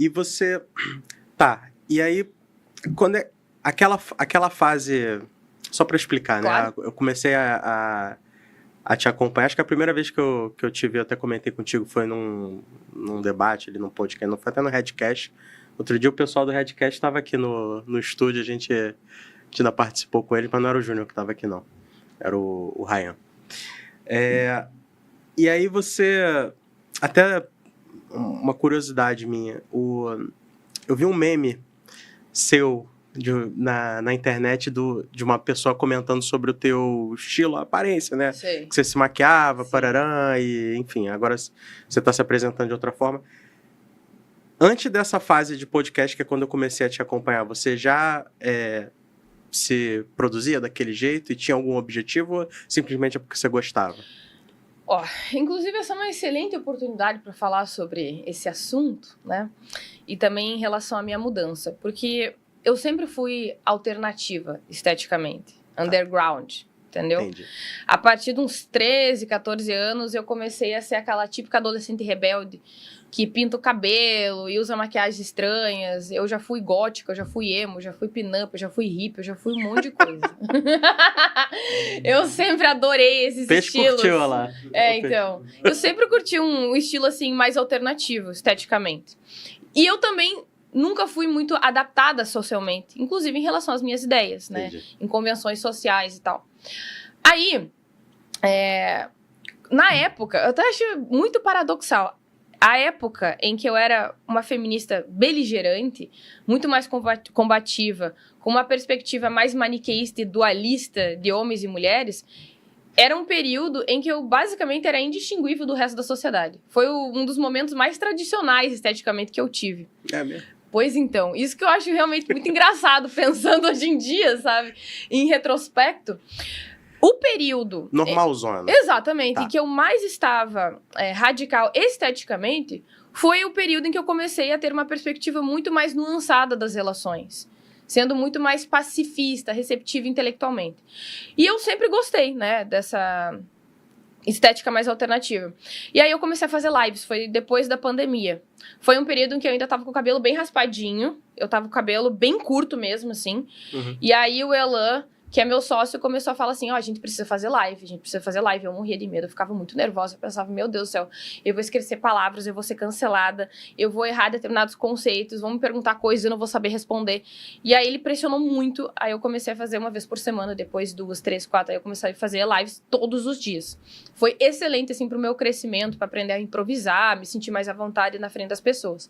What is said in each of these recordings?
E você... Tá, e aí, quando é aquela fase... Só para explicar, Claro. né? Eu comecei a te acompanhar. Acho que a primeira vez que eu te vi, eu até comentei contigo, foi num debate, ali num podcast, não foi até no Redcast. Outro dia o pessoal do Redcast estava aqui no estúdio, a gente ainda participou com ele, mas não era o Júnior que estava aqui, não. Era o Ryan. E aí você... Até uma curiosidade minha. Eu vi um meme seu na internet de uma pessoa comentando sobre o teu estilo, a aparência, né? Sei. Que você se maquiava, Sim. parará, e enfim, agora você está se apresentando de outra forma. Antes dessa fase de podcast, que é quando eu comecei a te acompanhar, você já se produzia daquele jeito e tinha algum objetivo ou simplesmente é porque você gostava? Inclusive, essa é uma excelente oportunidade para falar sobre esse assunto, né? E também em relação à minha mudança, porque eu sempre fui alternativa esteticamente, underground, entendeu? Entendi. A partir de uns 13, 14 anos, eu comecei a ser aquela típica adolescente rebelde que pinta o cabelo e usa maquiagens estranhas. Eu já fui gótica, eu já fui emo, já fui pin-up, eu já fui hippie, eu já fui um monte de coisa. Eu sempre adorei esses estilos. Curtiu lá. Então. Eu sempre curti um estilo, assim, mais alternativo, esteticamente. E eu também nunca fui muito adaptada socialmente, inclusive em relação às minhas ideias, né? Entendi. Em convenções sociais e tal. Aí, na época, eu até acho muito paradoxal. A época em que eu era uma feminista beligerante, muito mais combativa, com uma perspectiva mais maniqueísta e dualista de homens e mulheres, era um período em que eu basicamente era indistinguível do resto da sociedade. Foi um dos momentos mais tradicionais esteticamente que eu tive. É mesmo? Pois então, isso que eu acho realmente muito engraçado, pensando hoje em dia, sabe? Em retrospecto. O período... Normalzona. Exatamente. Tá. Em que eu mais estava radical esteticamente foi o período em que eu comecei a ter uma perspectiva muito mais nuançada das relações. Sendo muito mais pacifista, receptiva intelectualmente. E eu sempre gostei, né, dessa estética mais alternativa. E aí eu comecei a fazer lives, foi depois da pandemia. Foi um período em que eu ainda tava com o cabelo bem raspadinho, eu tava com o cabelo bem curto mesmo, assim. Uhum. E aí o Elan, que é meu sócio, começou a falar assim, a gente precisa fazer live, a gente precisa fazer live. Eu morria de medo, eu ficava muito nervosa, eu pensava, meu Deus do céu, eu vou esquecer palavras, eu vou ser cancelada, eu vou errar determinados conceitos, vão me perguntar coisas e eu não vou saber responder. E aí ele pressionou muito, aí eu comecei a fazer uma vez por semana, depois 2, 3, 4, aí eu comecei a fazer lives todos os dias. Foi excelente, assim, pro meu crescimento, para aprender a improvisar, me sentir mais à vontade na frente das pessoas.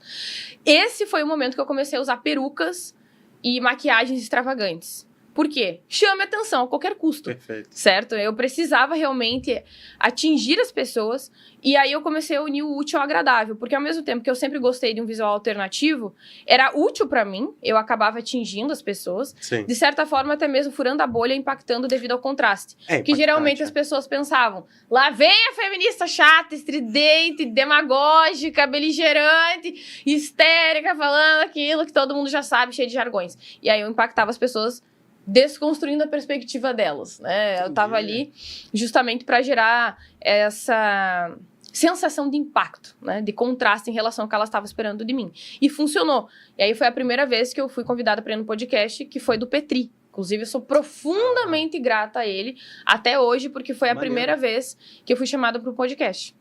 Esse foi o momento que eu comecei a usar perucas e maquiagens extravagantes. Por quê? Chame atenção a qualquer custo. Perfeito. Certo? Eu precisava realmente atingir as pessoas e aí eu comecei a unir o útil ao agradável, porque ao mesmo tempo que eu sempre gostei de um visual alternativo, era útil pra mim, eu acabava atingindo as pessoas, Sim. de certa forma até mesmo furando a bolha, impactando devido ao contraste. Que geralmente as pessoas pensavam, lá vem a feminista chata, estridente, demagógica, beligerante, histérica, falando aquilo que todo mundo já sabe, cheio de jargões. E aí eu impactava as pessoas desconstruindo a perspectiva delas, né? Entendi. Eu tava ali justamente para gerar essa sensação de impacto, né? De contraste em relação ao que ela estava esperando de mim. E funcionou. E aí foi a primeira vez que eu fui convidada para ir no podcast, que foi do Petri. Inclusive, eu sou profundamente grata a ele até hoje, porque foi a primeira vez que eu fui chamada para o podcast.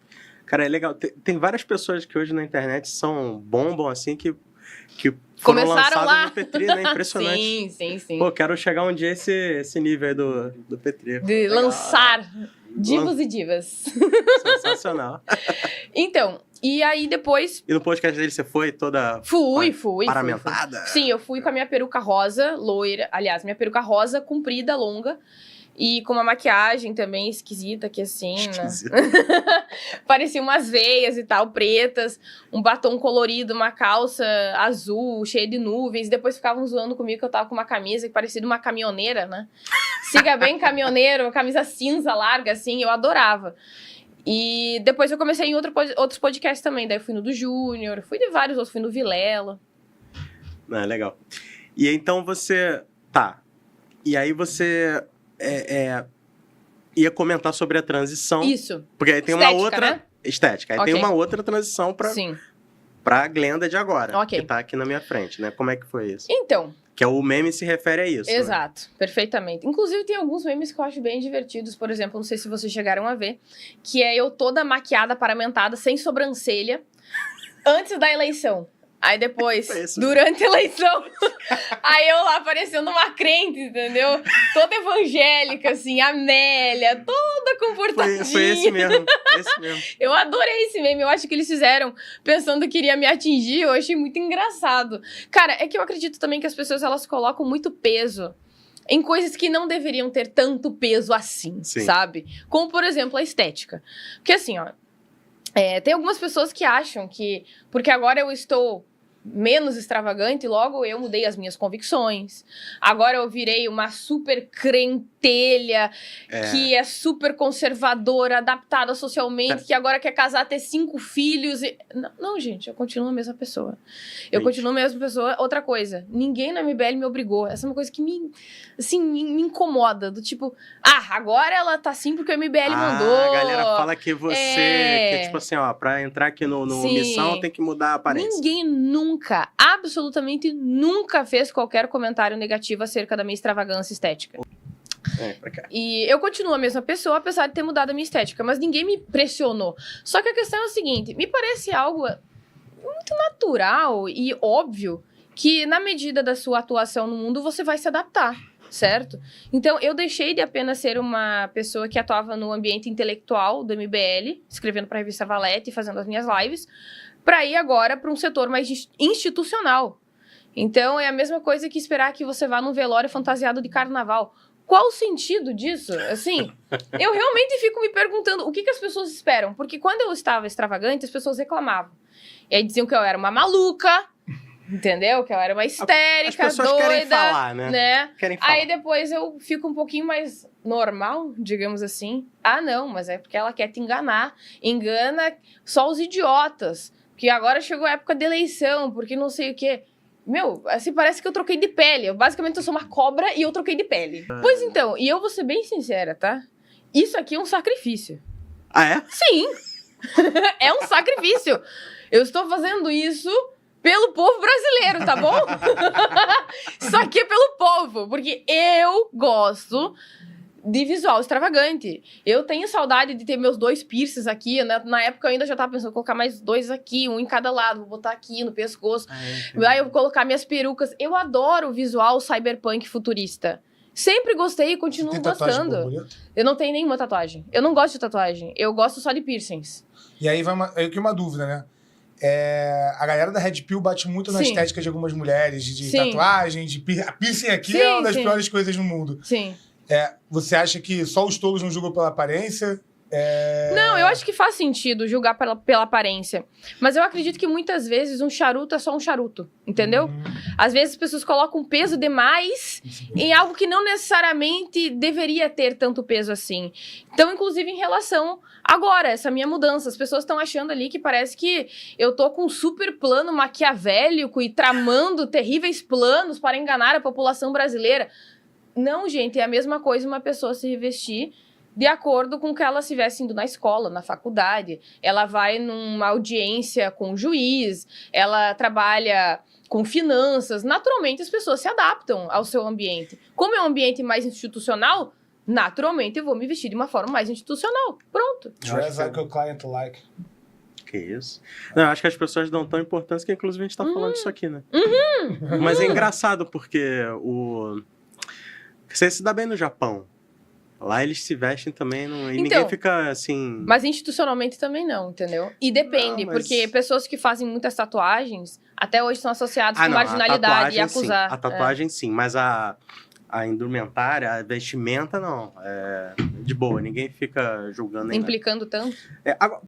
Cara, é legal. Tem várias pessoas que hoje na internet bombam assim, que foram Começaram lançadas lá no Petri, né? Impressionante. Sim. Pô, quero chegar um dia a esse nível aí do Petri. De legal. lançar divos e divas. Sensacional. Então, e aí depois... E no podcast dele você foi toda... Fui. Paramentada? Sim, eu fui com a minha peruca rosa, loira. Aliás, minha peruca rosa, comprida, longa. E com uma maquiagem também esquisita, que assim, né? Parecia umas veias e tal, pretas. Um batom colorido, uma calça azul, cheia de nuvens. Depois ficavam zoando comigo que eu tava com uma camisa que parecia uma caminhoneira, né? Siga bem, caminhoneiro, uma camisa cinza larga, assim, eu adorava. E depois eu comecei em outros podcasts também. Daí eu fui no do Júnior, fui de vários outros, fui no Vilela. Legal. E então você... Tá. E aí você... ia comentar sobre a transição. Isso. Porque aí tem estética, uma outra... né? Estética. Aí Ok. tem uma outra transição pra... Sim. pra Glenda de agora, Ok. que tá aqui na minha frente, né? Como é que foi isso? Então, Que o meme se refere a isso, né? exato, perfeitamente. Inclusive, tem alguns memes que eu acho bem divertidos. Por exemplo, não sei se vocês chegaram a ver, que é eu toda maquiada, paramentada, sem sobrancelha, antes da eleição. Aí depois, Foi isso. durante a eleição, aí eu lá parecendo uma crente, entendeu? Toda evangélica, assim, Amélia, toda comportadinha. Foi esse mesmo, esse mesmo. Eu adorei esse meme, eu acho que eles fizeram pensando que iria me atingir, eu achei muito engraçado. Cara, é que eu acredito também que as pessoas, elas colocam muito peso em coisas que não deveriam ter tanto peso assim, Sim. sabe? Como, por exemplo, a estética. Porque assim, ó, tem algumas pessoas que acham que, porque agora eu estou menos extravagante, logo eu mudei as minhas convicções. Agora eu virei uma super crentelha, que é super conservadora, adaptada socialmente, que agora quer casar, ter 5 filhos. Não, gente, eu continuo a mesma pessoa. Eu continuo a mesma pessoa. Outra coisa, ninguém na MBL me obrigou. Essa é uma coisa que me incomoda. Do tipo, agora ela tá assim porque o MBL mandou. A galera fala que você, que tipo assim, ó, pra entrar aqui no Sim. Missão tem que mudar a aparência. Ninguém nunca, absolutamente nunca fez qualquer comentário negativo acerca da minha extravagância estética. Pra cá. E eu continuo a mesma pessoa, apesar de ter mudado a minha estética, mas ninguém me pressionou. Só que a questão é o seguinte, me parece algo muito natural e óbvio que na medida da sua atuação no mundo você vai se adaptar, certo? Então eu deixei de apenas ser uma pessoa que atuava no ambiente intelectual do MBL, escrevendo para a revista Valete e fazendo as minhas lives, para ir agora para um setor mais institucional. Então é a mesma coisa que esperar que você vá num velório fantasiado de carnaval. Qual o sentido disso? Assim, eu realmente fico me perguntando o que as pessoas esperam. Porque quando eu estava extravagante, as pessoas reclamavam. E aí diziam que eu era uma maluca, entendeu? Que eu era uma histérica, As pessoas doida. querem falar, né? Querem falar. Aí depois eu fico um pouquinho mais normal, digamos assim. Não, mas é porque ela quer te enganar. Engana só os idiotas. Que agora chegou a época de eleição, porque não sei o quê. Meu, assim, parece que eu troquei de pele. Basicamente, eu sou uma cobra e eu troquei de pele. Pois então, e eu vou ser bem sincera, tá? Isso aqui é um sacrifício. Ah, é? Sim! É um sacrifício. Eu estou fazendo isso pelo povo brasileiro, tá bom? Isso aqui é pelo povo, porque eu gosto de visual extravagante. Eu tenho saudade de ter meus 2 piercings aqui, né? Na época eu ainda já tava pensando em colocar mais 2 aqui, um em cada lado, vou botar aqui no pescoço. Aí eu vou colocar minhas perucas. Eu adoro o visual cyberpunk futurista. Sempre gostei e continuo gostando. Eu não tenho nenhuma tatuagem. Eu não gosto de tatuagem. Eu gosto só de piercings. E aí vai uma dúvida, né? A galera da Red Pill bate muito na estética de algumas mulheres, de tatuagem, de piercing aqui é uma das piores coisas no mundo. Sim. Você acha que só os tolos não julgam pela aparência? Não, eu acho que faz sentido julgar pela aparência. Mas eu acredito que muitas vezes um charuto é só um charuto, entendeu? Às vezes as pessoas colocam peso demais em algo que não necessariamente deveria ter tanto peso assim. Então, inclusive em relação agora, essa minha mudança, as pessoas estão achando ali que parece que eu tô com um super plano maquiavélico e tramando terríveis planos para enganar a população brasileira. Não, gente, é a mesma coisa uma pessoa se revestir de acordo com o que ela estivesse indo na escola, na faculdade. Ela vai numa audiência com o juiz, ela trabalha com finanças. Naturalmente, as pessoas se adaptam ao seu ambiente. Como é um ambiente mais institucional, naturalmente eu vou me vestir de uma forma mais institucional. Pronto. Dress like a client like. Que isso? Não, acho que as pessoas dão tão importância que inclusive a gente tá falando disso aqui, né? Mas é engraçado porque você se dá bem no Japão. Lá eles se vestem também e ninguém fica assim... Mas institucionalmente também não, entendeu? E depende, porque pessoas que fazem muitas tatuagens até hoje são associadas com marginalidade e acusar. Sim. A tatuagem sim, mas a indumentária, a vestimenta não. É de boa, ninguém fica julgando nem implicando tanto. Agora,